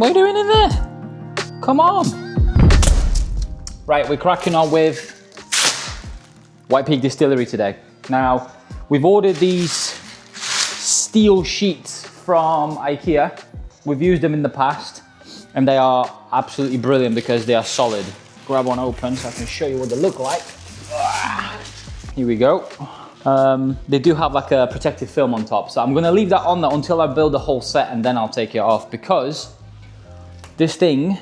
What are you doing in there? Come on. Right, we're cracking on with White Peak Distillery today. Now, we've ordered these steel sheets from IKEA. We've used them in the past and they are absolutely brilliant because they are solid. Grab one open so I can show you what they look like. Here we go. They do have like a protective film on top, so I'm gonna leave that on there until I build the whole set and then I'll take it off, because this thing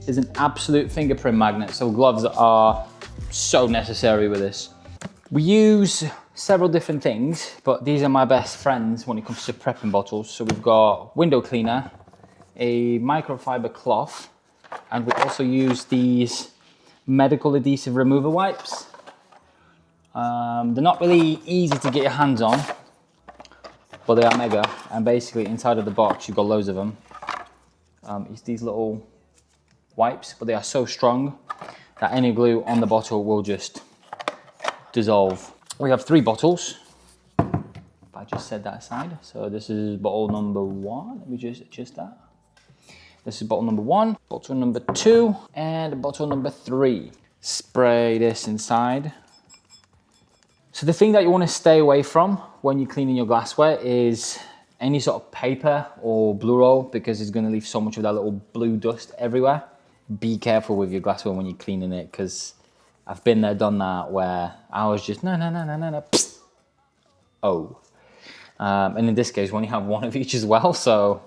is an absolute fingerprint magnet, so gloves are so necessary with this. We use several different things, but these are my best friends when it comes to prepping bottles. So we've got window cleaner, a microfiber cloth, and we also use these medical adhesive remover wipes. They're not really easy to get your hands on, but they are mega. And basically inside of the box, you've got loads of them. It's these little wipes, but they are so strong that any glue on the bottle will just dissolve. We have 3 bottles. I just set that aside. So this is bottle number 1. Let me just adjust that. This is bottle number 1, bottle number 2, and bottle number 3. Spray this inside. So the thing that you want to stay away from when you're cleaning your glassware is any sort of paper or blue roll, because it's going to leave so much of that little blue dust everywhere. Be careful with your glassware when you're cleaning it, because I've been there, done that, where I was just no, psst. Oh. And in this case, we only have one of each as well, so,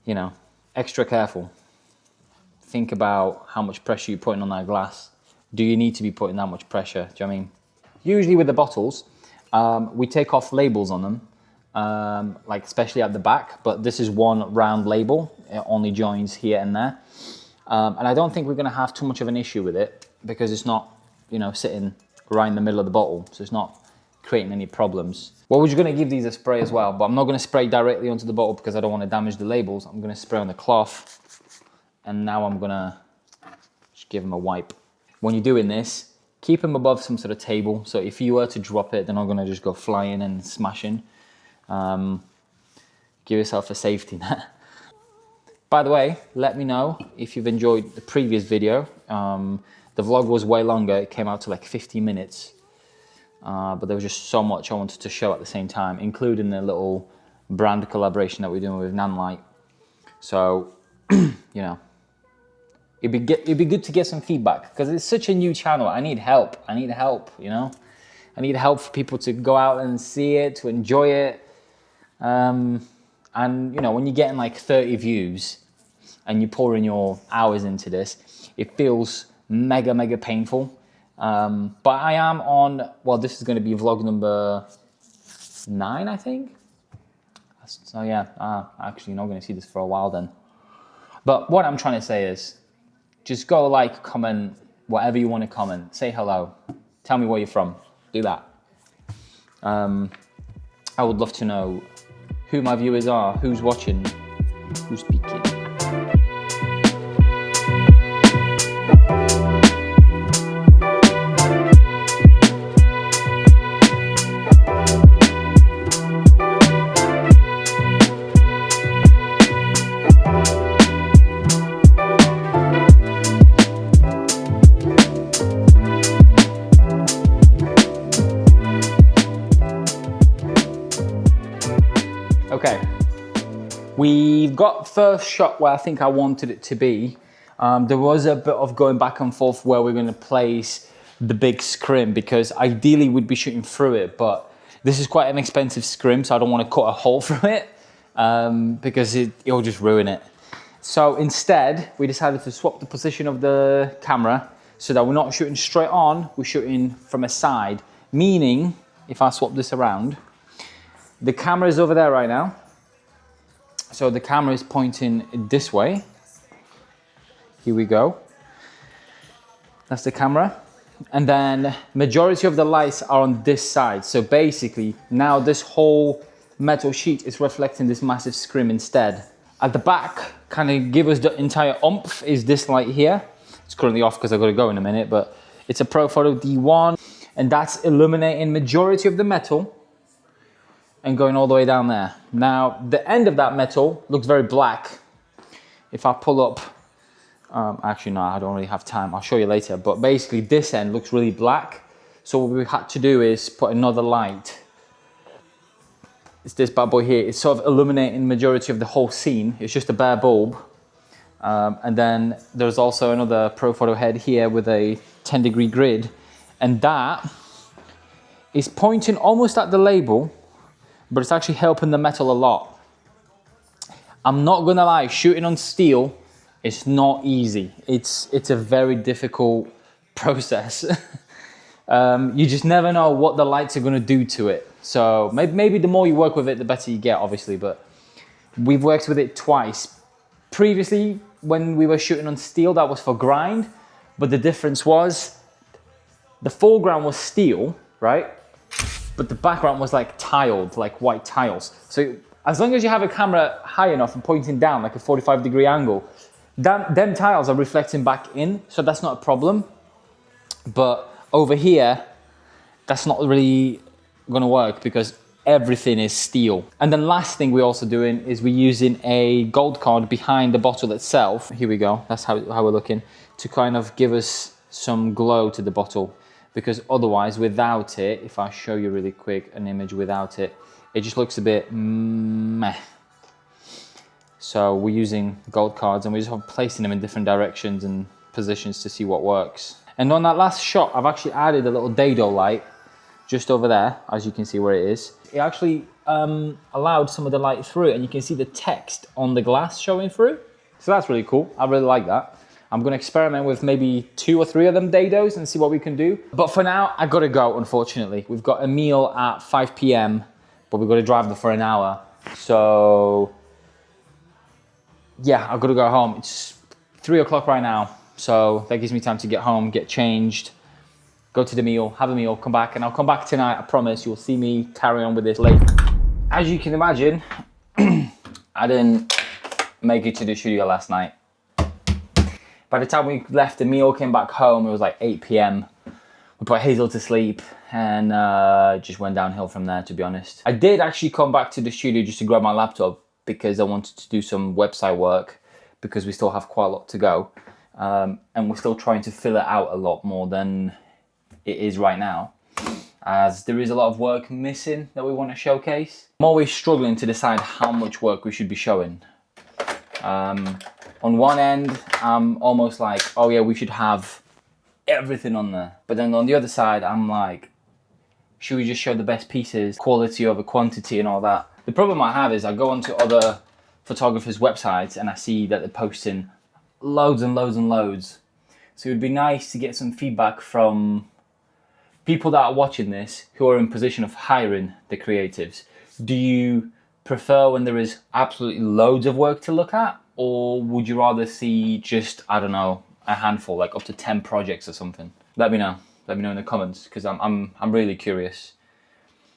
you know, extra careful. Think about how much pressure you're putting on that glass. Do you need to be putting that much pressure? Do you know what I mean? Usually with the bottles, we take off labels on them, like especially at the back, but this is one round label. It only joins here and there. And I don't think we're gonna have too much of an issue with it because it's not, you know, sitting right in the middle of the bottle. So it's not creating any problems. Well, we're just gonna give these a spray as well, but I'm not gonna spray directly onto the bottle because I don't wanna damage the labels. I'm gonna spray on the cloth. And now I'm gonna just give them a wipe. When you're doing this, keep them above some sort of table. So if you were to drop it, they're not gonna just go flying and smashing. Give yourself a safety net. By the way, let me know if you've enjoyed the previous video. The vlog was way longer. It came out to like 50 minutes. But there was just so much I wanted to show at the same time, including the little brand collaboration that we're doing with Nanlite. So, you know, it'd be good to get some feedback because it's such a new channel. I need help, you know? I need help for people to go out and see it, to enjoy it. And, you know, when you're getting like 30 views and you're pouring your hours into this, it feels mega, mega painful. But I am on, well, this is going to be vlog number 9, I think. So yeah, actually, you're not going to see this for a while then. But what I'm trying to say is, just go like, comment, whatever you want to comment. Say hello. Tell me where you're from. Do that. I would love to know who my viewers are, who's watching, who's speaking. Okay, we've got first shot where I think I wanted it to be. There was a bit of going back and forth where we're going to place the big scrim, because ideally we'd be shooting through it, but this is quite an expensive scrim, so I don't want to cut a hole through it because it'll just ruin it. So instead, we decided to swap the position of the camera so that we're not shooting straight on, we're shooting from a side, meaning if I swap this around, the camera is over there right now. So the camera is pointing this way. Here we go. That's the camera. And then majority of the lights are on this side. So basically now this whole metal sheet is reflecting this massive scrim instead. At the back, kind of give us the entire oomph, is this light here. It's currently off because I've got to go in a minute, but it's a Profoto D1, and that's illuminating majority of the metal and going all the way down there. Now, the end of that metal looks very black if I pull up, actually no, I don't really have time, I'll show you later, but basically this end looks really black. So what we had to do is put another light. It's this bad boy here. It's sort of illuminating the majority of the whole scene. It's just a bare bulb. And then there's also another Pro Photo head here with a 10-degree grid. And that is pointing almost at the label, but it's actually helping the metal a lot. I'm not gonna lie, shooting on steel, it's not easy. It's a very difficult process. You just never know what the lights are gonna do to it. So maybe the more you work with it, the better you get, obviously, but we've worked with it twice. Previously, when we were shooting on steel, that was for grind, but the difference was the foreground was steel, right? But the background was like tiled, like white tiles. So as long as you have a camera high enough and pointing down like a 45-degree angle, them tiles are reflecting back in, so that's not a problem. But over here, that's not really gonna work because everything is steel. And then last thing we're also doing is we're using a gold card behind the bottle itself. Here we go, that's how we're looking, to kind of give us some glow to the bottle. Because otherwise, without it, if I show you really quick an image without it, it just looks a bit meh. So we're using gold cards and we're just placing them in different directions and positions to see what works. And on that last shot, I've actually added a little dado light just over there, as you can see where it is. It actually allowed some of the light through, and you can see the text on the glass showing through. So that's really cool. I really like that. I'm gonna experiment with maybe 2 or 3 of them dados and see what we can do. But for now, I gotta go, unfortunately. We've got a meal at 5 p.m, but we've got to drive there for an hour. So yeah, I've got to go home. It's 3 o'clock right now. So that gives me time to get home, get changed, go to the meal, have a meal, come back, and I'll come back tonight. I promise you'll see me carry on with this late. As you can imagine, I didn't make it to the studio last night. By the time we left the meal, came back home, it was like 8 p.m. We put Hazel to sleep and just went downhill from there, to be honest. I did actually come back to the studio just to grab my laptop because I wanted to do some website work because we still have quite a lot to go. And we're still trying to fill it out a lot more than it is right now, as there is a lot of work missing that we want to showcase. I'm always struggling to decide how much work we should be showing. On one end, I'm almost like, oh yeah, we should have everything on there. But then on the other side, I'm like, should we just show the best pieces, quality over quantity and all that? The problem I have is I go onto other photographers' websites and I see that they're posting loads and loads and loads. So it would be nice to get some feedback from people that are watching this who are in position of hiring the creatives. Do you prefer when there is absolutely loads of work to look at? Or would you rather see just, I don't know, a handful, like up to 10 projects or something? Let me know. Let me know in the comments, because I'm really curious.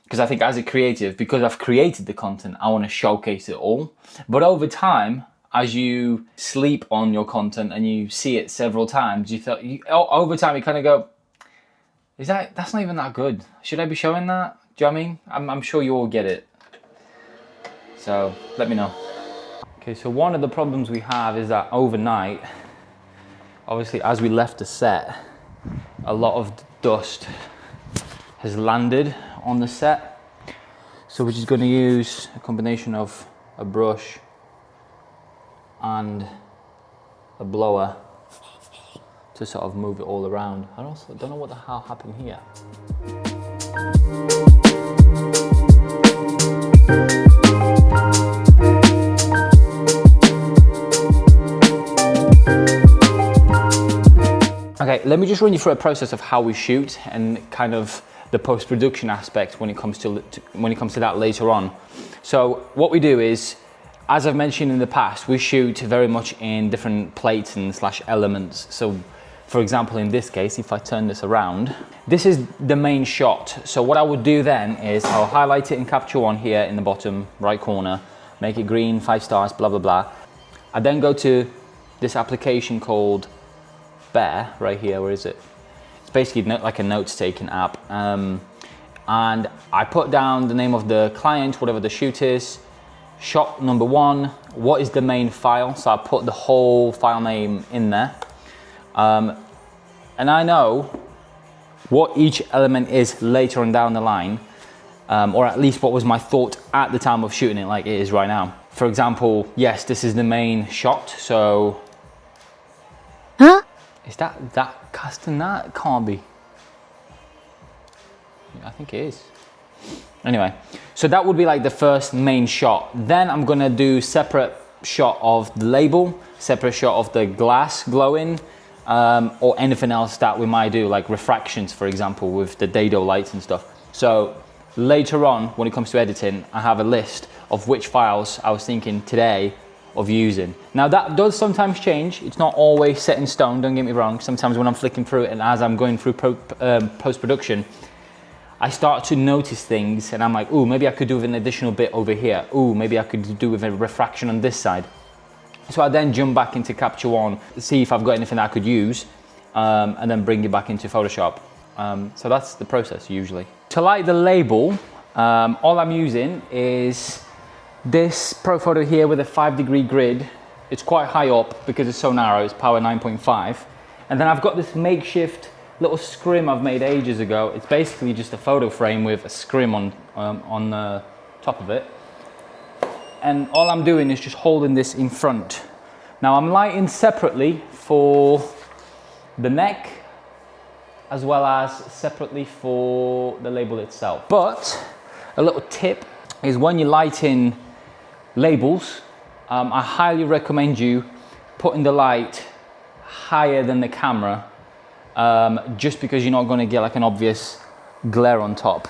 Because I think as a creative, because I've created the content, I want to showcase it all. But over time, as you sleep on your content and you see it several times, over time you kind of go, that's not even that good. Should I be showing that? Do you know what I mean? I'm sure you all get it. So let me know. Okay, so one of the problems we have is that overnight, obviously as we left the set, a lot of dust has landed on the set. So we're just going to use a combination of a brush and a blower to sort of move it all around. I also don't know what the hell happened here. Okay, let me just run you through a process of how we shoot and kind of the post-production aspect when it comes to that later on. So what we do is, as I've mentioned in the past, we shoot very much in different plates and / elements. So for example, in this case, if I turn this around, this is the main shot. So what I would do then is I'll highlight it in Capture One here in the bottom right corner, make it green, 5 stars, blah, blah, blah. I then go to this application called Bear right here. Where is it? It's basically like a notes-taking app, and I put down the name of the client, whatever the shoot is, shot number 1, what is the main file. So I put the whole file name in there. And I know what each element is later on down the line, or at least what was my thought at the time of shooting it, like it is right now. For example, yes, this is the main shot, so... Huh? Is that castanet? It can't be. I think it is. Anyway, so that would be like the first main shot. Then I'm gonna do separate shot of the label, separate shot of the glass glowing, or anything else that we might do, like refractions, for example, with the dado lights and stuff. So later on, when it comes to editing, I have a list of which files I was thinking today of using. Now that does sometimes change. It's not always set in stone, don't get me wrong. Sometimes when I'm flicking through it and as I'm going through post-production, I start to notice things and I'm like, ooh, maybe I could do with an additional bit over here. Ooh, maybe I could do with a refraction on this side. So I then jump back into Capture One, see if I've got anything I could use, and then bring it back into Photoshop. So that's the process usually. To light the label, all I'm using is this Pro Photo here with a 5-degree grid. It's quite high up because it's so narrow, it's power 9.5. And then I've got this makeshift little scrim I've made ages ago. It's basically just a photo frame with a scrim on the top of it. And all I'm doing is just holding this in front. Now I'm lighting separately for the neck, as well as separately for the label itself. But a little tip is when you're lighting labels, I highly recommend you putting the light higher than the camera, just because you're not going to get like an obvious glare on top.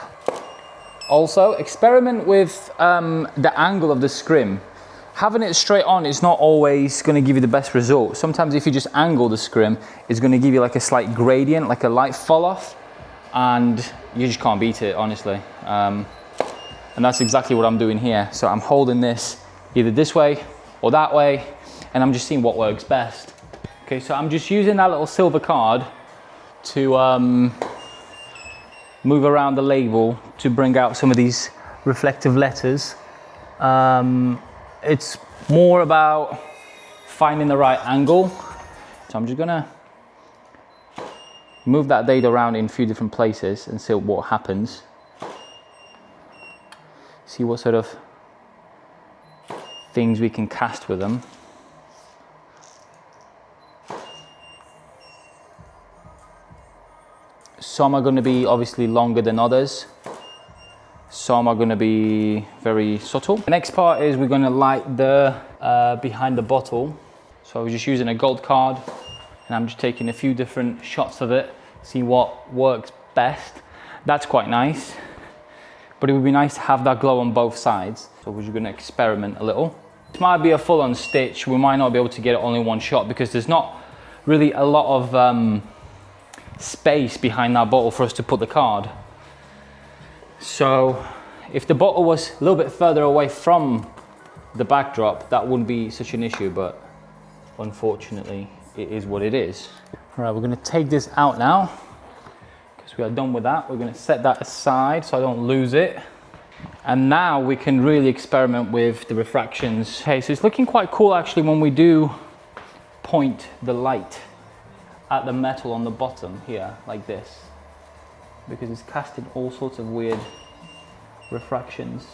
Also, experiment with the angle of the scrim. Having it straight on is not always going to give you the best result. Sometimes if you just angle the scrim, it's going to give you like a slight gradient, like a light fall off, and you just can't beat it, honestly. And that's exactly what I'm doing here. So I'm holding this either this way or that way, and I'm just seeing what works best. Okay, so I'm just using that little silver card to move around the label to bring out some of these reflective letters. It's more about finding the right angle. So I'm just gonna move that data around in a few different places and see what happens. See what sort of things we can cast with them. Some are going to be obviously longer than others. Some are going to be very subtle. The next part is we're going to light the behind the bottle. So I was just using a gold card and I'm just taking a few different shots of it, see what works best. That's quite nice, but it would be nice to have that glow on both sides. So we're just going to experiment a little. It might be a full-on stitch. We might not be able to get it only one shot because there's not really a lot of space behind that bottle for us to put the card. So if the bottle was a little bit further away from the backdrop, that wouldn't be such an issue, but unfortunately it is what it is. All right, we're going to take this out now because we are done with that. We're going to set that aside so I don't lose it. And now we can really experiment with the refractions. Okay, so it's looking quite cool actually when we do point the light at the metal on the bottom here, like this, because it's casting all sorts of weird refractions.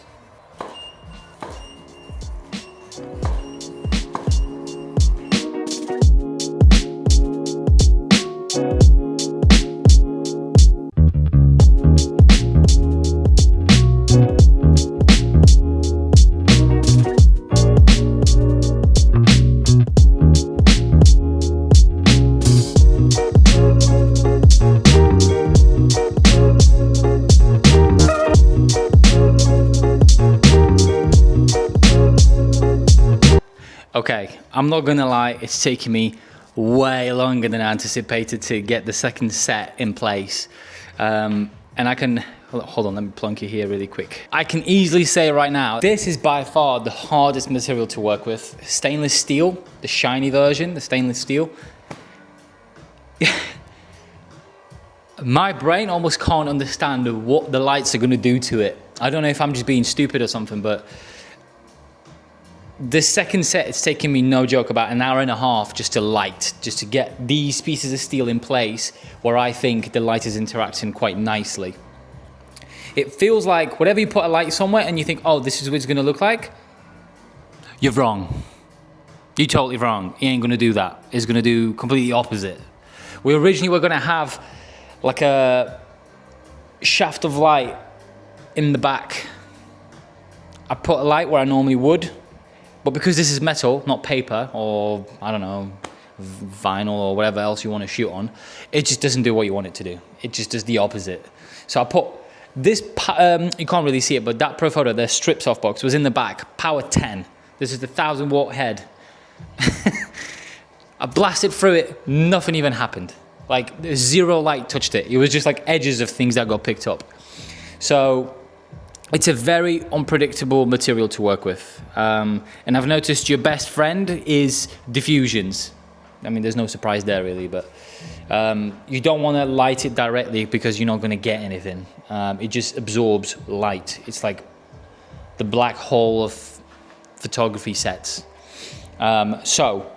Okay, I'm not gonna lie, it's taken me way longer than I anticipated to get the second set in place. And I can, hold on, let me plunk it here really quick. I can easily say right now, this is by far the hardest material to work with. Stainless steel, the shiny version, the stainless steel. My brain almost can't understand what the lights are gonna do to it. I don't know if I'm just being stupid or something, but The second set, it's taken me, no joke, about an hour and a half just to light, just to get these pieces of steel in place where I think the light is interacting quite nicely. It feels like whatever you put a light somewhere and you think, oh, this is what it's gonna look like, you're wrong. You're totally wrong. It ain't gonna do that. It's gonna do completely opposite. We originally were gonna have like a shaft of light in the back. I put a light where I normally would, but because this is metal, not paper, or I don't know, vinyl or whatever else you want to shoot on, it just doesn't do what you want it to do. It just does the opposite. So I put this, you can't really see it, but that Pro Photo, the strip softbox, was in the back, power 10. This is the 1000 watt head. I blasted through it, nothing even happened. Like zero light touched it. It was just like edges of things that got picked up. So it's a very unpredictable material to work with. And I've noticed your best friend is diffusions. I mean, there's no surprise there really, but you don't want to light it directly because you're not going to get anything. It just absorbs light. It's like the black hole of photography sets. So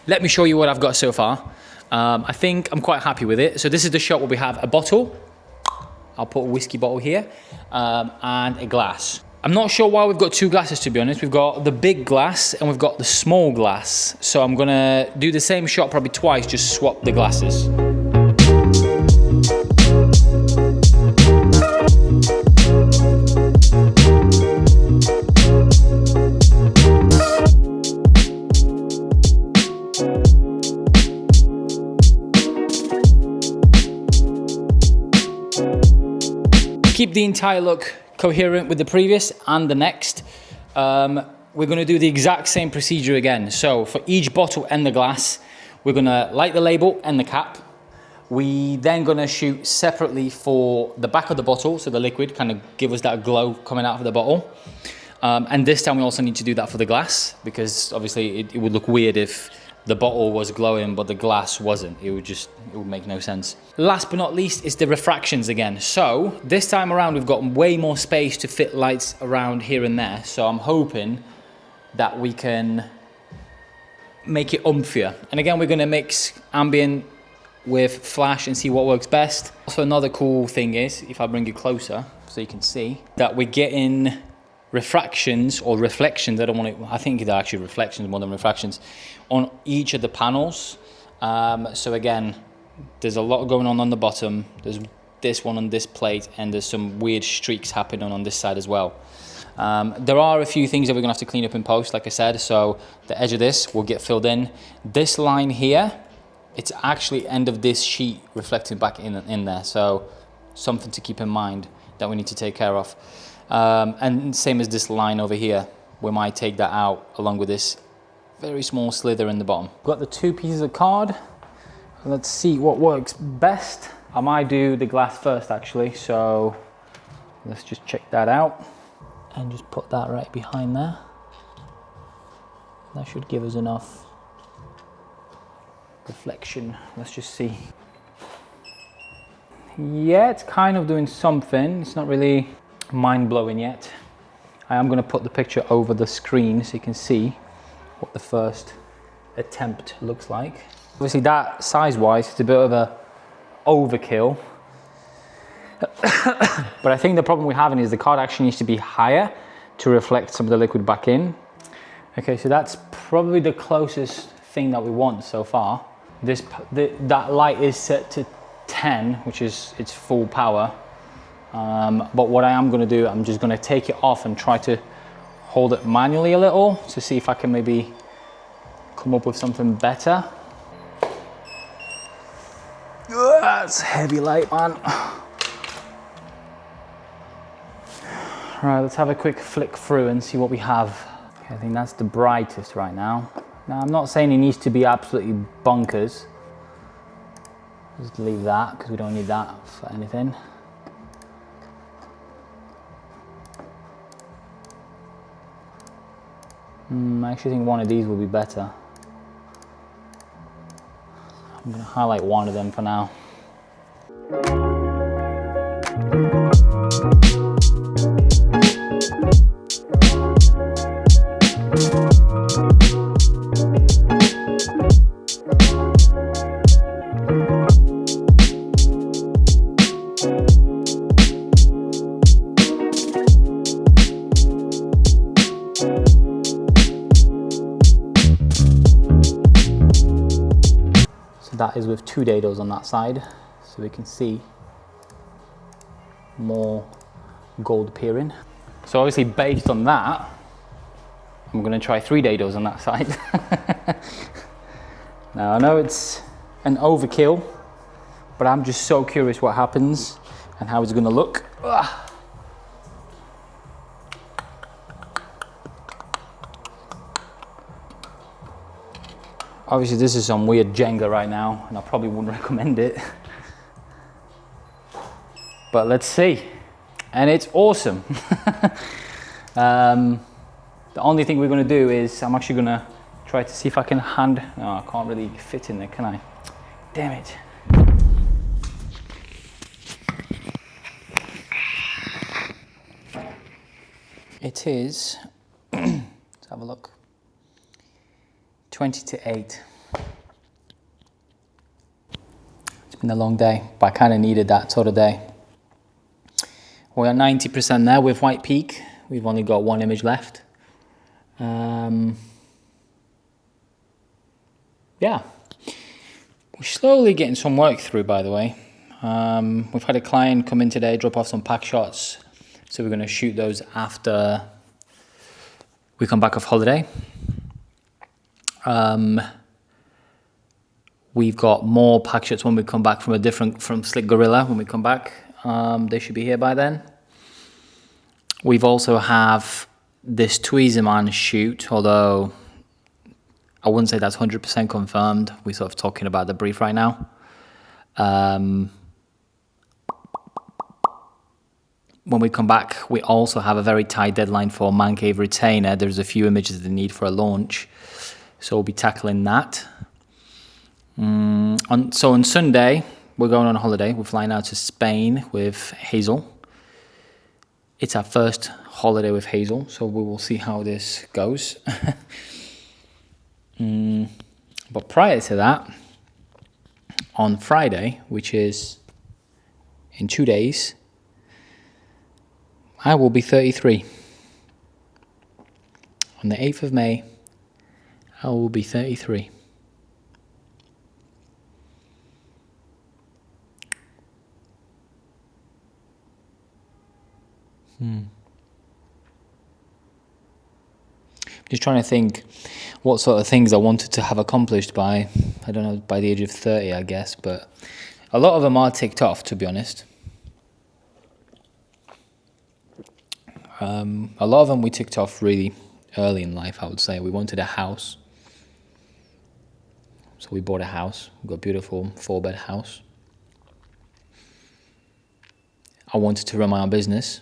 let me show you what I've got so far. I think I'm quite happy with it. So this is the shot where we have a bottle. I'll put a whiskey bottle here, and a glass. I'm not sure why we've got two glasses, to be honest. We've got the big glass and we've got the small glass. So I'm gonna do the same shot probably twice, just swap the glasses. Keep the entire look coherent with the previous and the next. We're gonna do the exact same procedure again. So for each bottle and the glass, we're gonna light the label and the cap. We then gonna shoot separately for the back of the bottle, so the liquid kind of give us that glow coming out of the bottle. And this time we also need to do that for the glass, because obviously it would look weird if the bottle was glowing but the glass wasn't. It would make no sense. Last but not least is the refractions again. So this time around we've got way more space to fit lights around here and there. So I'm hoping that we can make it umphier. And again, we're gonna mix ambient with flash and see what works best. Also another cool thing is, if I bring it closer so you can see, that we're getting refractions or reflections, I think they're actually reflections more than refractions, on each of the panels. So again, there's a lot going on the bottom. There's this one on this plate, and there's some weird streaks happening on this side as well. There are a few things that we're gonna have to clean up in post, like I said. So the edge of this will get filled in. This line here, it's actually end of this sheet reflecting back in there. So something to keep in mind that we need to take care of. And same as this line over here, we might take that out along with this very small slither in the bottom. Got the two pieces of card. Let's see what works best. I might do the glass first actually, so let's just check that out and just put that right behind there. That should give us enough reflection. Let's just see. Yeah, it's kind of doing something. It's not really mind-blowing yet. I am going to put the picture over the screen so you can see what the first attempt looks like. Obviously that size-wise is a bit of a overkill. But I think the problem we're having is the card actually needs to be higher to reflect some of the liquid back in. Okay, so that's probably the closest thing that we want so far. That light is set to 10, which is its full power. But what I am going to do, I'm just going to take it off and try to hold it manually a little to see if I can maybe come up with something better. That's heavy light, man. Right, let's have a quick flick through and see what we have. Okay, I think that's the brightest right now. Now, I'm not saying it needs to be absolutely bonkers. Just leave that because we don't need that for anything. I actually think one of these will be better. I'm going to highlight one of them for now. that is with 2 dados on that side, so we can see more gold appearing. So obviously based on that, I'm going to try 3 dados on that side. Now I know it's an overkill, but I'm just so curious what happens and how it's going to look. Ugh. Obviously this is some weird Jenga right now, and I probably wouldn't recommend it. But let's see. And it's awesome. The only thing we're going to do is I'm actually going to try to see if I can hand... No, I can't really fit in there, can I? Damn it. It is... Let's have a look. 20 to 8. It's been a long day, but I kind of needed that sort of day. We're at 90% there with White Peak. We've only got 1 image left. Yeah. We're slowly getting some work through, by the way. We've had a client come in today, drop off some pack shots. So we're going to shoot those after we come back off holiday. We've got more pack shots when we come back from Slick Gorilla when we come back. They should be here by then. We've also have this Tweezerman shoot, although I wouldn't say that's 100% confirmed. We're sort of talking about the brief right now. When we come back, we also have a very tight deadline for Man Cave Retainer. There's a few images that they need for a launch. So we'll be tackling that. So on Sunday, we're going on holiday. We're flying out to Spain with Hazel. It's our first holiday with Hazel, so we will see how this goes. But prior to that, on Friday, which is in 2 days, I will be 33. On the 8th of May, I will be 33. Just trying to think what sort of things I wanted to have accomplished by, I don't know, by the age of 30, I guess, but a lot of them are ticked off, to be honest. A lot of them we ticked off really early in life, I would say. We wanted a house. So we bought a house. We got a beautiful 4-bed house. I wanted to run my own business.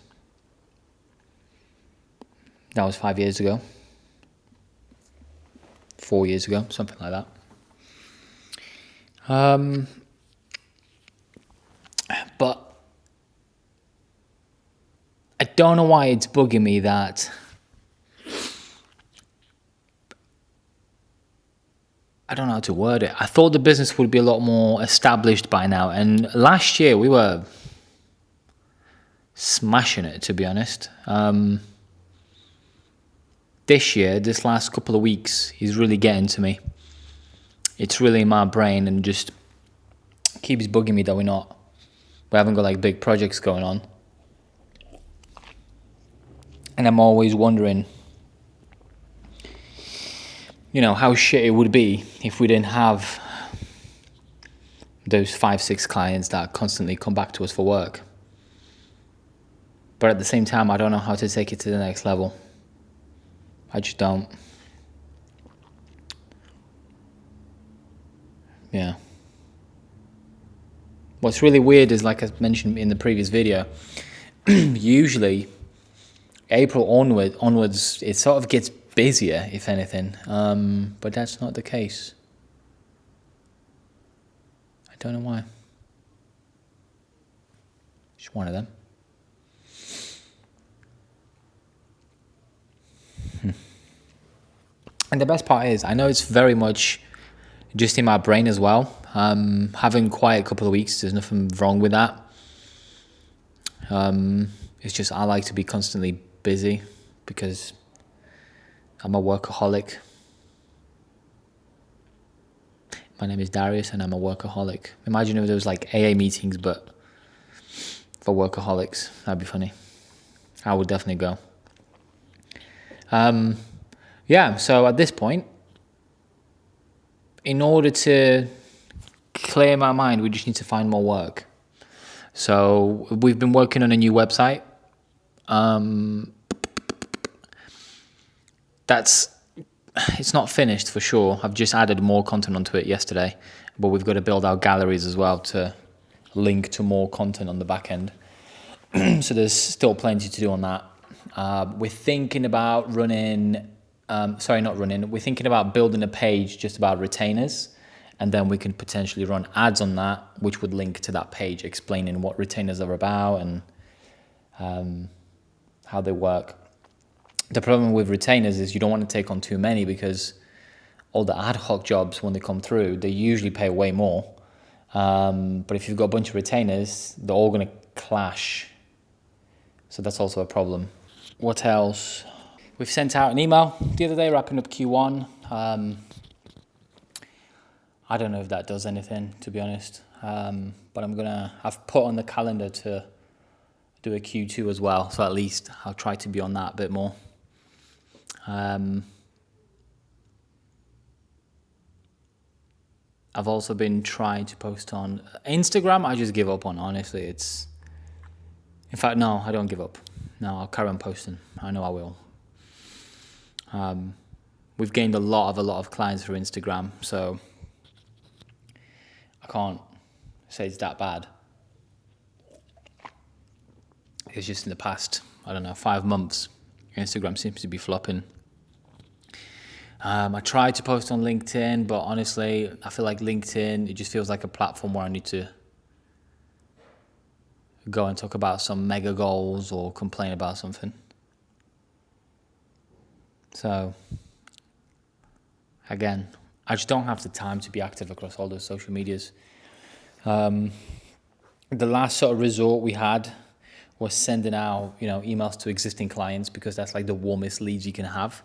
That was 5 years ago. 4 years ago, something like that. But I don't know why it's bugging me that I don't know how to word it. I thought the business would be a lot more established by now. And last year we were smashing it, to be honest. This year, this last couple of weeks, is really getting to me. It's really in my brain and just keeps bugging me that we haven't got like big projects going on. And I'm always wondering, you know, how shit it would be if we didn't have those 5-6 clients that constantly come back to us for work. But at the same time, I don't know how to take it to the next level. I just don't. Yeah. What's really weird is, like I mentioned in the previous video, usually April onwards, it sort of gets busier, if anything. But that's not the case. I don't know why. Just one of them. And the best part is, I know it's very much just in my brain as well. Having quiet a couple of weeks, there's nothing wrong with that. It's just I like to be constantly busy because I'm a workaholic. My name is Darius and I'm a workaholic. Imagine if there was like AA meetings, but for workaholics. That'd be funny. I would definitely go. Yeah, so at this point, in order to clear my mind, we just need to find more work. So we've been working on a new website. It's not finished for sure. I've just added more content onto it yesterday, but we've got to build our galleries as well to link to more content on the back end. So there's still plenty to do on that. We're thinking about we're thinking about building a page just about retainers, and then we can potentially run ads on that, which would link to that page explaining what retainers are about and how they work. The problem with retainers is you don't want to take on too many, because all the ad hoc jobs, when they come through, they usually pay way more. But if you've got a bunch of retainers, they're all going to clash. So that's also a problem. What else? We've sent out an email the other day wrapping up Q1. I don't know if that does anything, to be honest. But I've put on the calendar to do a Q2 as well. So at least I'll try to be on that a bit more. I've also been trying to post on Instagram. I just give up on, honestly. In fact, no, I don't give up. No, I'll carry on posting. I know I will. We've gained a lot of clients through Instagram, so I can't say it's that bad. It's just in the past, 5 months, Instagram seems to be flopping. I tried to post on LinkedIn, but honestly, I feel like LinkedIn, it just feels like a platform where I need to go and talk about some mega goals or complain about something. So, again, I just don't have the time to be active across all those social medias. The last sort of resort we had was sending out, emails to existing clients, because that's like the warmest leads you can have.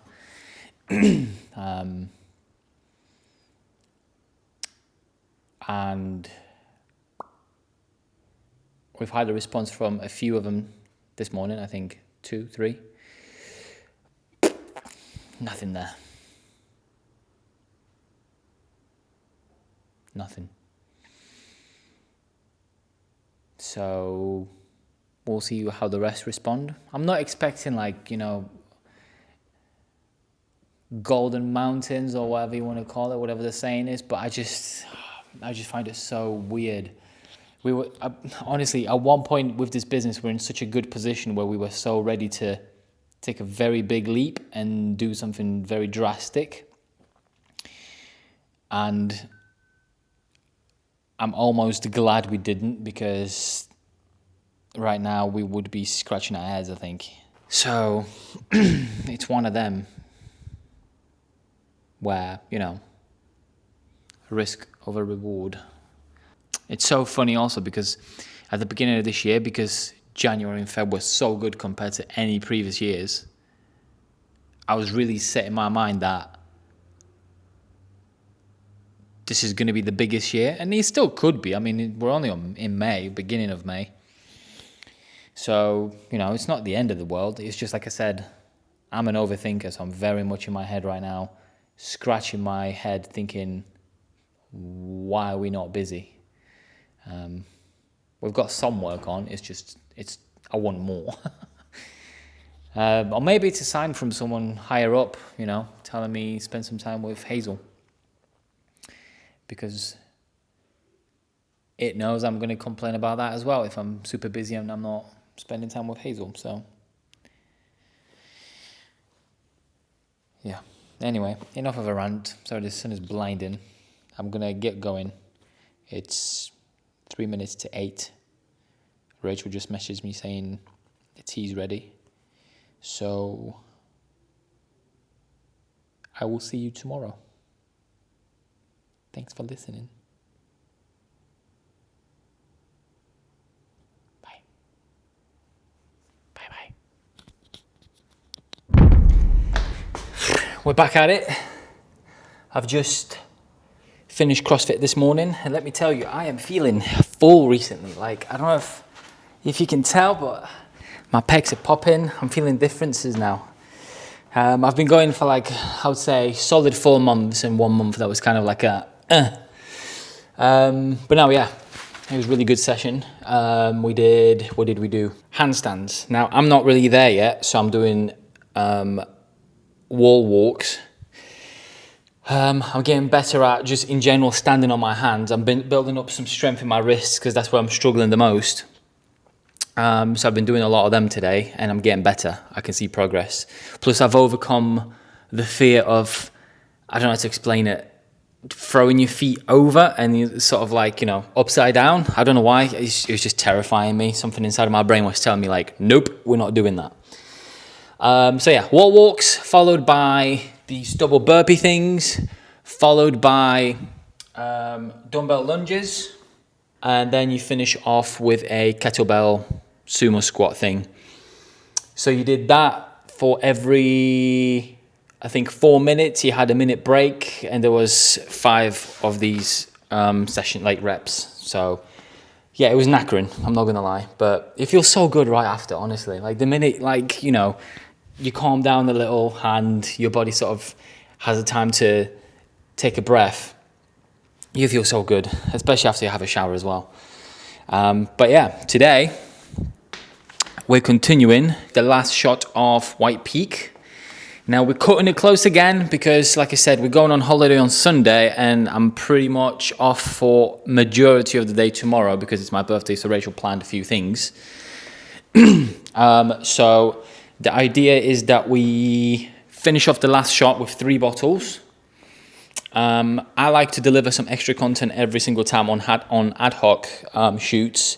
And we've had a response from a few of them this morning, I think 2, 3. Nothing there. Nothing. So we'll see how the rest respond. I'm not expecting golden mountains or whatever you want to call it, whatever the saying is, but I just find it so weird. Honestly, at one point with this business, we're in such a good position where we were so ready to take a very big leap and do something very drastic. And I'm almost glad we didn't, because right now we would be scratching our heads, I think. So it's one of them where, risk over reward. It's so funny also because at the beginning of this year, because January and Feb were so good compared to any previous years, I was really set in my mind that this is going to be the biggest year, and it still could be. I mean, we're only in May, beginning of May. So, it's not the end of the world. It's just like I said, I'm an overthinker, so I'm very much in my head right now, scratching my head thinking, why are we not busy? We've got some work on. I want more. Or maybe it's a sign from someone higher up, telling me spend some time with Hazel, because it knows I'm going to complain about that as well if I'm super busy and I'm not spending time with Hazel. So, yeah. Anyway, enough of a rant. Sorry, the sun is blinding. I'm going to get going. It's 3 minutes to 8. Rachel just messaged me saying the tea's ready. So, I will see you tomorrow. Thanks for listening. Bye. Bye-bye. We're back at it. I've just finished CrossFit this morning, and let me tell you, I am feeling full recently. Like, I don't know if you can tell, but my pecs are popping. I'm feeling differences now. I've been going for like, I would say, solid 4 months, and 1 month that was kind of like a, but now, yeah, it was a really good session. What did we do? Handstands. Now, I'm not really there yet, so I'm doing wall walks. I'm getting better at just in general standing on my hands. I've been building up some strength in my wrists because that's where I'm struggling the most. So I've been doing a lot of them today, and I'm getting better. I can see progress. Plus, I've overcome the fear of, I don't know how to explain it, throwing your feet over and you sort of like, you know, upside down. I don't know why. It was just terrifying me. Something inside of my brain was telling me like, nope, we're not doing that. So yeah, wall walks followed by these double burpee things, followed by dumbbell lunges, and then you finish off with a kettlebell sumo squat thing. So you did that for every, I think, 4 minutes. You had a minute break, and there was 5 of these session like reps. So yeah, it was knackering, I'm not gonna lie, but it feels so good right after, honestly. Like the minute, like, you know, you calm down a little and your body sort of has a time to take a breath, you feel so good, especially after you have a shower as well. But yeah, today we're continuing the last shot of White Peak. Now we're cutting it close again because, like I said, we're going on holiday on Sunday, and I'm pretty much off for majority of the day tomorrow because it's my birthday, so Rachel planned a few things. So the idea is that we finish off the last shot with 3 bottles. I like to deliver some extra content every single time on ad hoc shoots.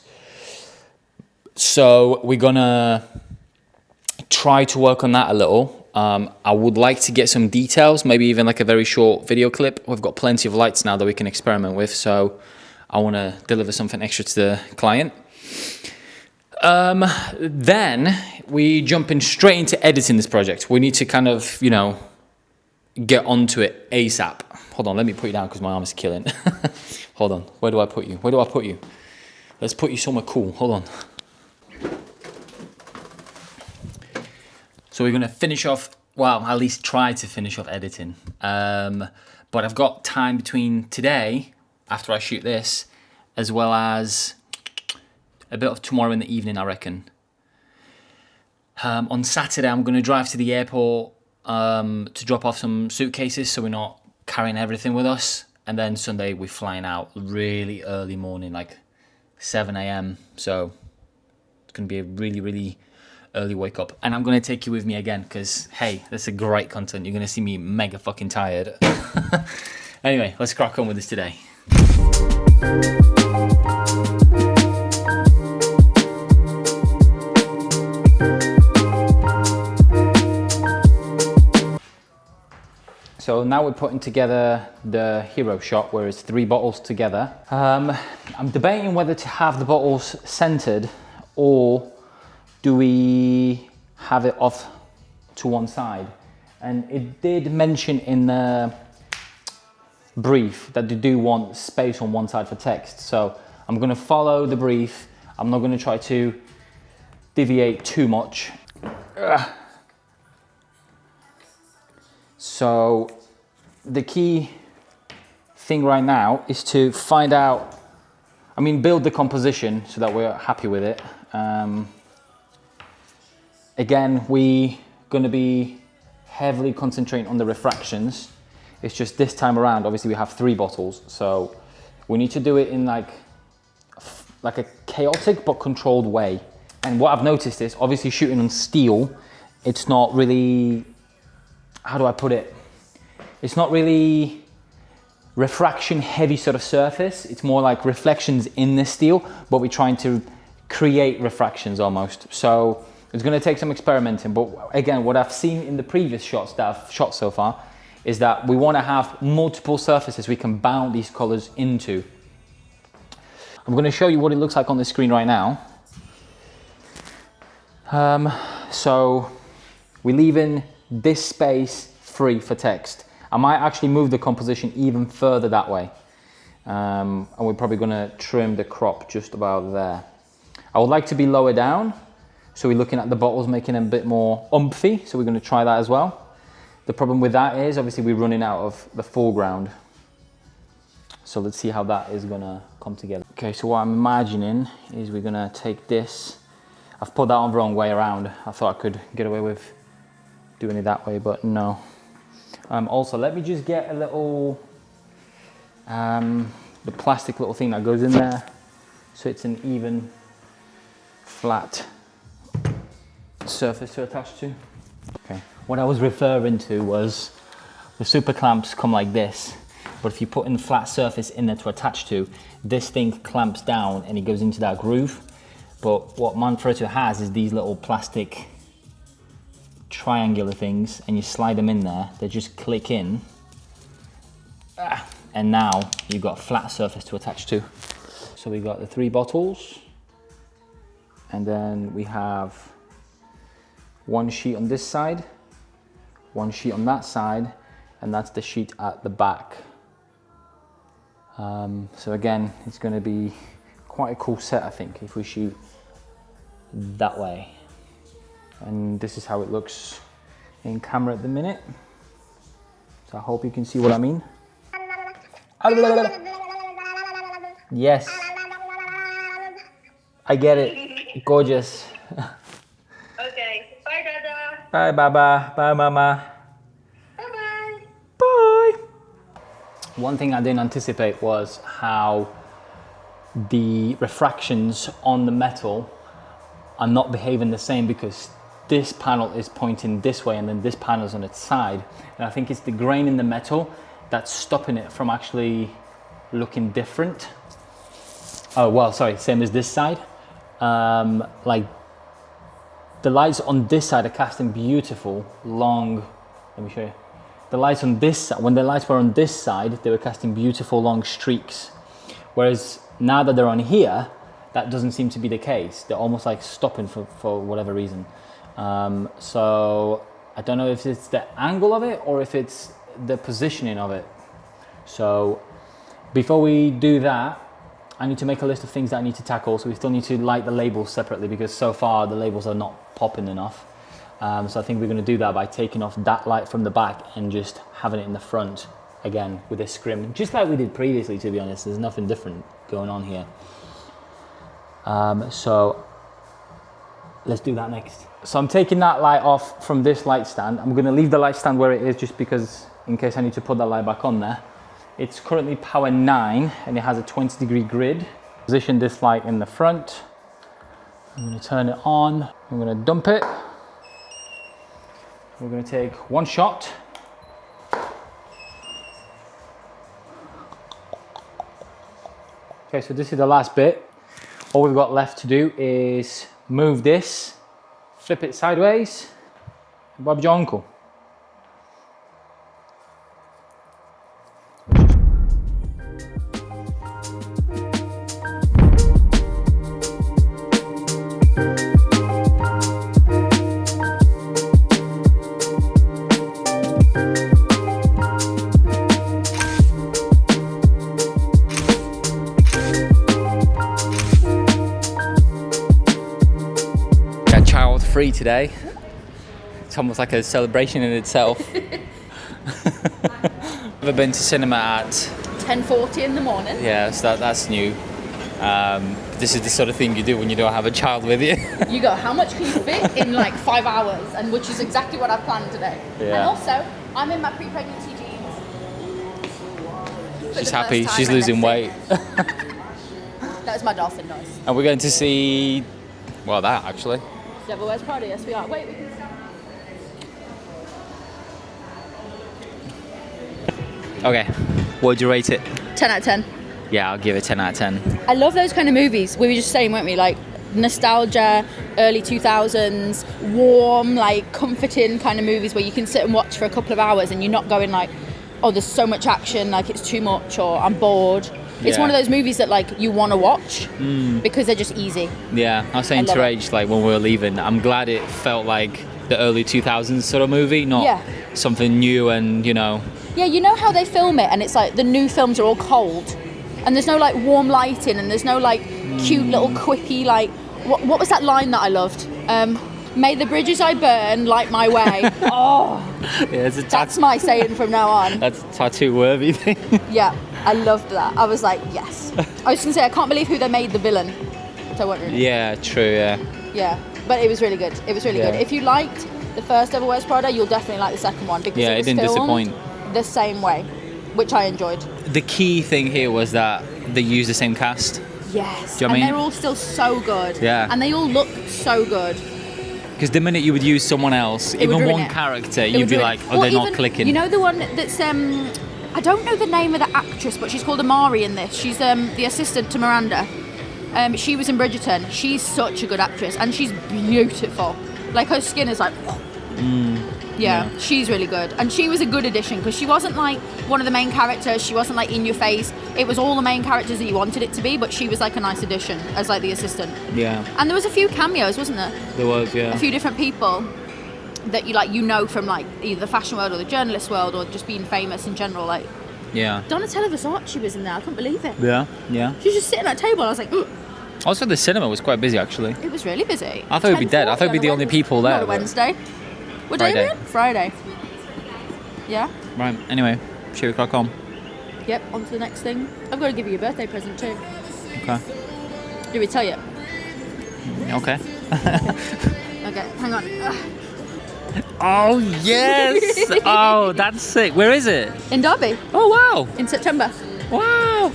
So we're gonna try to work on that a little. I would like to get some details, maybe even like a very short video clip. We've got plenty of lights now that we can experiment with, so I want to deliver something extra to the client. Then we jump in straight into editing this project. We need to kind of, you know, get onto it ASAP. Hold on, let me put you down because my arm is killing. Hold on, where do I put you? Where do I put you? Let's put you somewhere cool, hold on. So we're gonna finish off, well, at least try to finish off editing. But I've got time between today, after I shoot this, as well as a bit of tomorrow in the evening, I reckon. On Saturday, I'm gonna drive to the airport to drop off some suitcases so we're not carrying everything with us. And then Sunday, we're flying out really early morning, like 7 a.m. So it's gonna be a really, really early wake up. And I'm gonna take you with me again because, hey, that's a great content. You're gonna see me mega fucking tired. Anyway, let's crack on with this today. So now we're putting together the hero shot where it's 3 bottles together. I'm debating whether to have the bottles centered or do we have it off to one side. And it did mention in the brief that they do want space on one side for text. So I'm gonna follow the brief. I'm not gonna try to deviate too much. So the key thing right now is to find out, build the composition so that we're happy with it. Again, we're gonna be heavily concentrating on the refractions. It's just this time around, obviously we have 3 bottles, so we need to do it in like a chaotic but controlled way. And what I've noticed is, obviously shooting on steel, it's not really, how do I put it? It's not really refraction heavy sort of surface. It's more like reflections in the steel, but we're trying to create refractions almost. So it's gonna take some experimenting, but again, what I've seen in the previous shots that I've shot so far is that we wanna have multiple surfaces we can bound these colors into. I'm gonna show you what it looks like on the screen right now. So we're leaving this space free for text. I might actually move the composition even further that way. And we're probably gonna trim the crop just about there. I would like to be lower down, so we're looking at the bottles making them a bit more umphy, so we're gonna try that as well. The problem with that is obviously we're running out of the foreground. So let's see how that is gonna come together. Okay, so what I'm imagining is we're gonna take this. I've put that on the wrong way around. I thought I could get away with doing it that way, but no. Also, let me just get a little, the plastic little thing that goes in there, so it's an even, flat surface to attach to. Okay, what I was referring to was the super clamps come like this, but if you put in flat surface in there to attach to, this thing clamps down and it goes into that groove. But what Manfrotto has is these little plastic triangular things, and you slide them in there, they just click in, and now you've got a flat surface to attach to. So we got the 3 bottles, and then we have 1 sheet on this side, 1 sheet on that side, and that's the sheet at the back. So again, it's going to be quite a cool set, I think, if we shoot that way. And this is how it looks in camera at the minute. So I hope you can see what I mean. Yes, I get it. Gorgeous. Okay, bye Dada. Bye Baba, bye Mama. Bye-bye. Bye. One thing I didn't anticipate was how the refractions on the metal are not behaving the same, because this panel is pointing this way and then this panel is on its side. And I think it's the grain in the metal that's stopping it from actually looking different. Oh, well, sorry, same as this side. Like the lights on this side are casting beautiful, long, let me show you. The lights on this side, when the lights were on this side, they were casting beautiful long streaks. Whereas now that they're on here, that doesn't seem to be the case. They're almost like stopping for whatever reason. So I don't know if it's the angle of it or if it's the positioning of it. So before we do that, I need to make a list of things that I need to tackle. So we still need to light the labels separately, because so far the labels are not popping enough. So I think we're going to do that by taking off that light from the back and just having it in the front again with a scrim, just like we did previously, to be honest. There's nothing different going on here. So let's do that next. So I'm taking that light off from this light stand. I'm going to leave the light stand where it is, just because in case I need to put that light back on there. It's currently power 9 and it has a 20-degree grid. Position this light in the front. I'm going to turn it on. I'm going to dump it. We're going to take 1 shot. Okay, so this is the last bit. All we've got left to do is move this, flip it sideways, and Bob's your uncle. Free today. It's almost like a celebration in itself. Ever been to cinema at 10:40 in the morning. Yeah, so that's new. This is the sort of thing you do when you don't have a child with you. You go, how much can you fit in like 5 hours? And which is exactly what I've planned today. Yeah. And also, I'm in my pre-pregnancy jeans. She's happy, she's losing weight. That was my dolphin noise. And we're going to see, well, that actually. Devil Wears Prada, yes we are. Wait, we can... Okay, what would you rate it? 10 out of 10. Yeah, I'll give it 10 out of 10. I love those kind of movies. We were just saying, weren't we? Like nostalgia, early 2000s, warm, like comforting kind of movies where you can sit and watch for a couple of hours and you're not going like, oh, there's so much action, like it's too much, or I'm bored. It's one of those movies that like you want to watch because they're just easy. Yeah, I was saying to Rach, like when we were leaving, I'm glad it felt like the early 2000s sort of movie, not something new and, you know. Yeah, you know how they film it and it's like the new films are all cold And there's no like warm lighting, and there's no like cute little quippy like what was that line that I loved? May the bridges I burn light my way. Oh, Yeah, that's my saying from now on. That's a tattoo worthy thing. Yeah, I loved that. I was like, yes. I was gonna say I can't believe who they made the villain. So I won't really. Yeah, true. Yeah. Yeah, but it was really good. It was really Yeah. good. If you liked the first Devil Wears Prada, you'll definitely like the second one because Yeah, it it was didn't filmed disappoint. the same way, which I enjoyed. The key thing here was that they used the same cast. Yes, Do you know what I and mean? they're all still so good. Yeah. And they all look so good. Because the minute you would use someone else, would even ruin one it. character, It you'd would be ruin like, it. oh, Or they're not even, clicking. You know the one that's I don't know the name of the actress, but she's called Amari in this. She's the assistant to Miranda. She was in Bridgerton. She's such a good actress, and she's beautiful. Like her skin is like. Yeah, she's really good, and she was a good addition because she wasn't like one of the main characters. She wasn't like in your face. It was all the main characters that you wanted it to be, but she was like a nice addition as like the assistant. Yeah, And there was a few cameos, wasn't there? there was, yeah. A few different people that you know from like either the fashion world or the journalist world or just being famous in general. Like Yeah. Donatella Versace was in there. I couldn't believe it. Yeah, yeah. She was just sitting at a table. And I was like, "Ugh." Also, the cinema was quite busy, actually. It was really busy. I thought it'd be dead. I thought it'd be the only people there, Not a but- Wednesday. What day Friday. are we on? Friday. Yeah. Right, anyway, shall we crack on? Yep. On to the next thing. I've got to give you a birthday present too. Okay. Did we tell you? Okay. Okay. Hang on. Ugh. Oh, yes! Oh, that's sick. Where is it? In Derby Oh, wow! in September. Wow!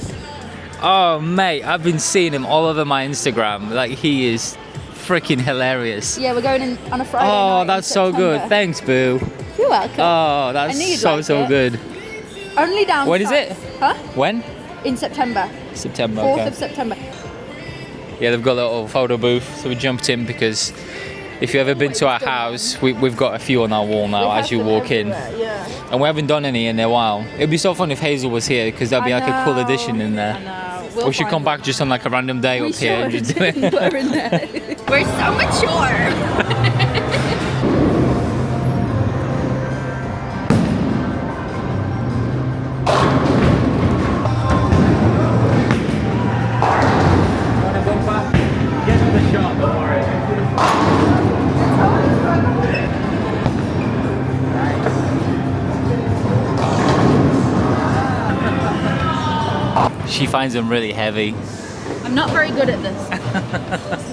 Oh, mate, I've been seeing him all over my Instagram. Like, he is freaking hilarious. Yeah, we're going in on a Friday. night Oh, in that's so good. September. Thanks, Boo. You're welcome. Oh, I knew you'd that's so like it. good. Only down. When is it? Huh? When? In September. September. 4th Okay. of September. Yeah, they've got a little photo booth, so we jumped in because if you've ever been to our house, we've got a few on our wall now We as have you them walk in. everywhere, Yeah. And we haven't done any in a while. It'd be so fun if Hazel was here because there'd be I like a cool know. addition in there. I know. We'll We should find come them. back just on like a random day We up here and should. just do it. Put her in there. We're so mature. Get on the shot, don't worry. She finds them really heavy. I'm not very good at this.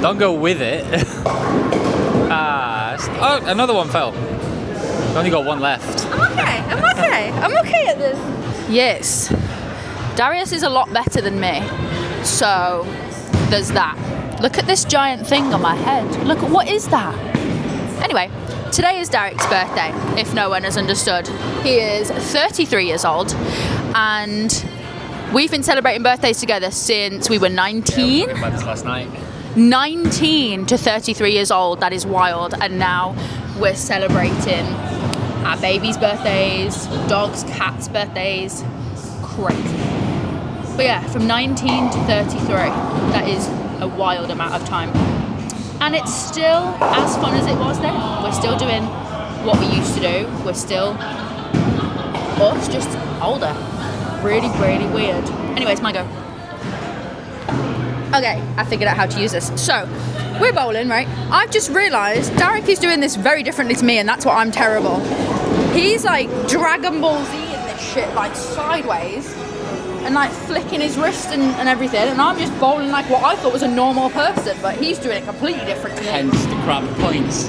Don't go with it. Oh, another one fell. We only got one left. I'm okay at this. Yes. Darius is a lot better than me. So, there's that. Look at this giant thing on my head. Look, what is that? Anyway, today is Derek's birthday, if no one has understood. He is 33 years old, and we've been celebrating birthdays together since we were 19. Yeah, about this last night. 19 to 33 years old, that is wild. And now we're celebrating our babies' birthdays, dogs, cats' birthdays. Crazy. But yeah, from 19 to 33, that is a wild amount of time. And it's still as fun as it was then. We're still doing what we used to do. We're still us, just older. Really, really weird. Anyways, my go. Okay, I figured out how to use this. So, we're bowling, right? I've just realised Derek is doing this very differently to me, and that's what I'm terrible. He's like Dragon Ball Z in this shit, like sideways, and like flicking his wrist and everything, and I'm just bowling like what I thought was a normal person, but he's doing it completely different to me. Hence the crap points.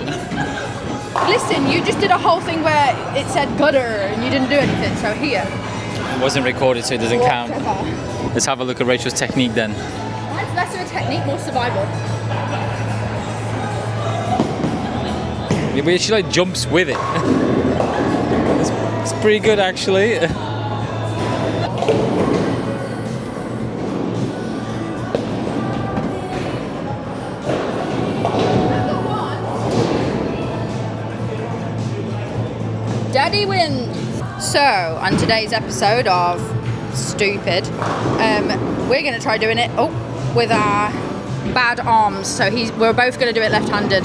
Listen, you just did a whole thing where it said gutter and you didn't do anything, so here. It wasn't recorded, so it doesn't count. Whatever. Let's have a look at Rachel's technique then. Mine's less of a technique, more survival. Yeah, but she like jumps with it. It's pretty good actually. Daddy wins. So, on today's episode of Stupid, we're going to try doing it with our bad arms. So we're both going to do it left-handed.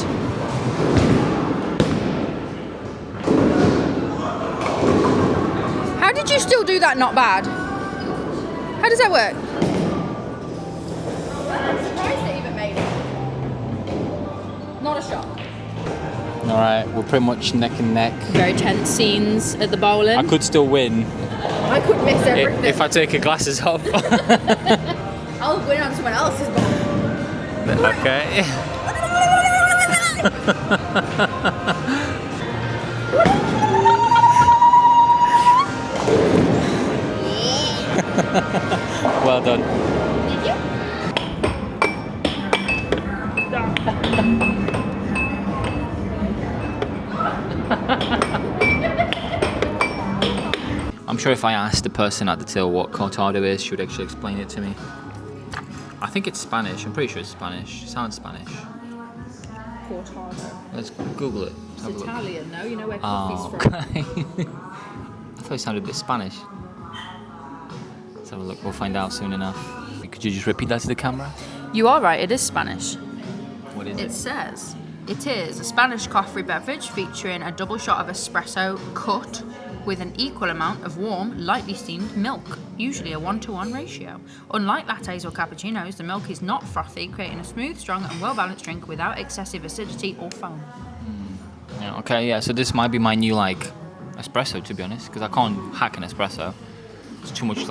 Could you still do that not bad? How does that work? I'm surprised they even made it. Not a shot. All right, we're pretty much neck and neck. Very tense scenes at the bowling. I could still win I could miss everything. if I take her glasses off. I'll win on someone else's ball. Okay. Well done. Thank you. I'm sure if I asked the person at the till what cortado is, she would actually explain it to me. I think it's Spanish. I'm pretty sure it's Spanish. It sounds Spanish. Cortado. Let's Google it. Let's have a It's look. Italian, no? You know where coffee's Oh, from. okay. I thought it sounded a bit Spanish. Let's have a look. We'll find out soon enough. Could you just repeat that to the camera? You are right, it is Spanish. What is It says, it is a Spanish coffee beverage featuring a double shot of espresso cut with an equal amount of warm, lightly steamed milk, usually a 1-to-1 ratio. Unlike lattes or cappuccinos, the milk is not frothy, creating a smooth, strong and well-balanced drink without excessive acidity or foam. Yeah, okay, yeah, so this might be my new, espresso, to be honest, because I can't hack an espresso. It's too much,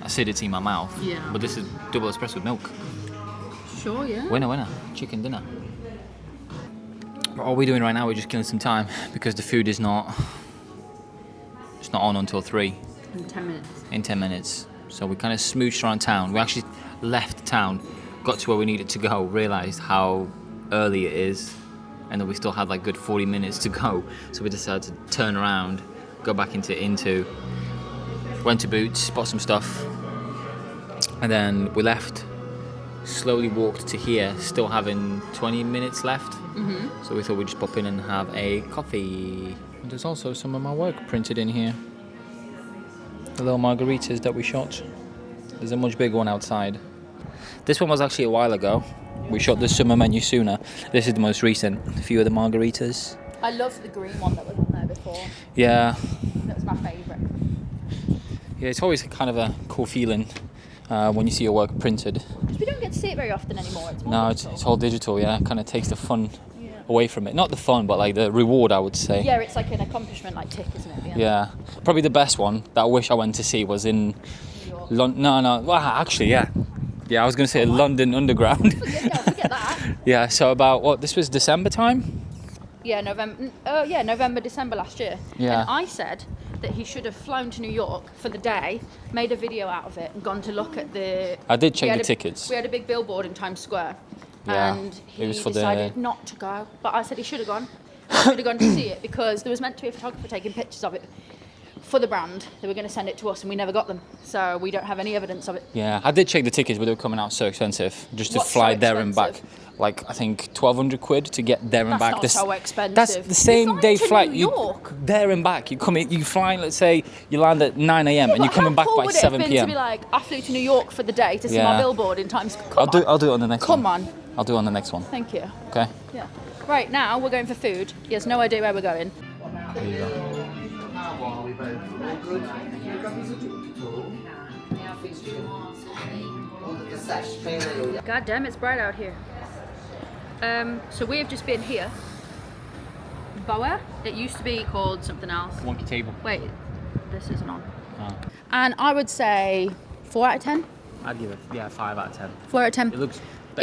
acidity in my mouth. Yeah. But this is double espresso with milk. Sure, yeah. Winner. Chicken dinner. But all we're doing right now, we're just killing some time, because the food is not... It's not on until 3. In 10 minutes. In 10 minutes. So we kind of smooched around town. We actually left town, got to where we needed to go, realised how early it is, and then we still had good 40 minutes to go. So we decided to turn around, go back into went to Boots, bought some stuff, and then we left, slowly walked to here, still having 20 minutes left. Mm-hmm. So we thought we'd just pop in and have a coffee. And there's also some of my work printed in here. The little margaritas that we shot. There's a much bigger one outside. This one was actually a while ago. We shot the summer menu sooner. This is the most recent. A few of the margaritas. I loved the green one that was on there before. Yeah. That was my favourite. Yeah, it's always kind of a cool feeling when you see your work printed. Because we don't get to see it very often anymore. It's more No, digital. it's all digital, yeah. It kind of takes the fun away from it. Not the fun, but the reward, I would say. Yeah, it's like an accomplishment, tick, isn't it? Yeah. Probably the best one that I wish I went to see was in London. No. Well, actually, yeah. Yeah, I was going to say London Underground. Forget that. Yeah, so about, this was December time? Yeah, November, December last year. Yeah. And I said that he should have flown to New York for the day, made a video out of it, and gone to look at the... I did check the tickets. We had a big billboard in Times Square. Yeah, And he it was for decided not to go. But I said he should have gone. He should have gone to see it because there was meant to be a photographer taking pictures of it for the brand. They were going to send it to us and we never got them. So we don't have any evidence of it. Yeah, I did check the tickets, but they were coming out so expensive just to What's fly so there and back. expensive? I think 1,200 quid to get there and That's back. not so expensive. That's the same You're day flying to flight. New York. There and back. You come in, you fly. Let's say you land at 9 a.m. and you're coming back by 7 Would it have been p.m. to be I flew to New York for the day to see Yeah. my billboard in Times Square? I'll do it on the next one. Come on. I'll do it on the next one. Thank you. Okay. Yeah. Right, now we're going for food. He has no idea where we're going. There you go. God damn, it's bright out here. So we have just been here. Boa. It used to be called something else. Monkey table. Wait, this isn't on. Oh. And I would say 4 out of 10. I'd give it 5 out of 10. 4 out of 10. It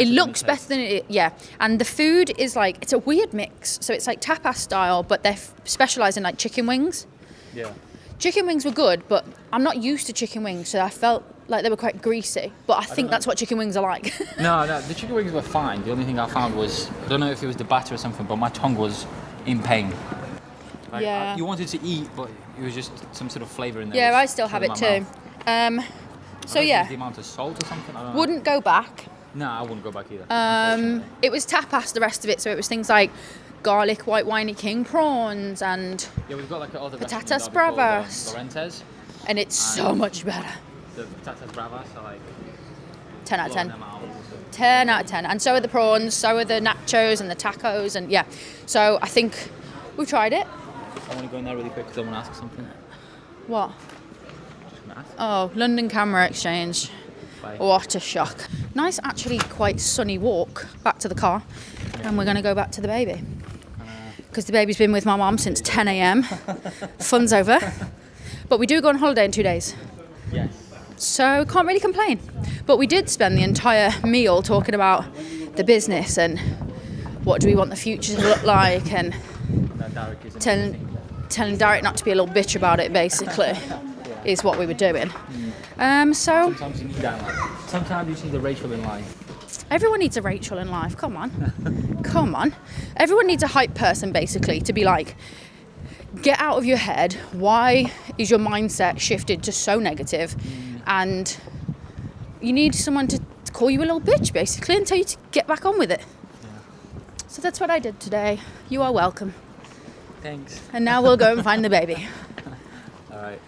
looks Better than it, yeah. And the food is it's a weird mix. So it's tapas style, but they're specialised in chicken wings. Yeah. Chicken wings were good, but I'm not used to chicken wings, so I felt like they were quite greasy. But I think that's what chicken wings are like. No, the chicken wings were fine. The only thing I found was, I don't know if it was the batter or something, but my tongue was in pain. Yeah. You wanted to eat, but it was just some sort of flavour in there. Yeah, was I still have it filling my too. mouth. So I don't know if it yeah, was the amount of salt or something. I don't know. wouldn't go back. No, I wouldn't go back either. Unfortunately. It was tapas, the rest of it, so it was things like garlic white winey king prawns and Yeah, we've got other patatas restaurant bravas. called, Lorentez. and it's so much better. The patatas bravas are 10 out of 10. blowing them out. 10 out of 10. And so are the prawns, so are the nachos and the tacos, and yeah. So I think we've tried it. I want to go in there really quick because I want to ask something. What? Oh, London Camera Exchange. Bye. What a shock. Nice, actually quite sunny walk back to the car. And we're going to go back to the baby. Because the baby's been with my mum since 10 a.m. Fun's over. But we do go on holiday in 2 days. Yes. So can't really complain. But we did spend the entire meal talking about the business and what do we want the future to look like, and telling Derek not to be a little bitch about it, basically, is what we were doing. So sometimes you need that in life. Sometimes you just need a Rachel in life. Everyone needs a Rachel in life. Come on. Come on. Everyone needs a hype person, basically, to be like, get out of your head. Why is your mindset shifted to so negative? And you need someone to call you a little bitch, basically, and tell you to get back on with it. So that's what I did today. You are welcome. Thanks. And now we'll go and find the baby. All right.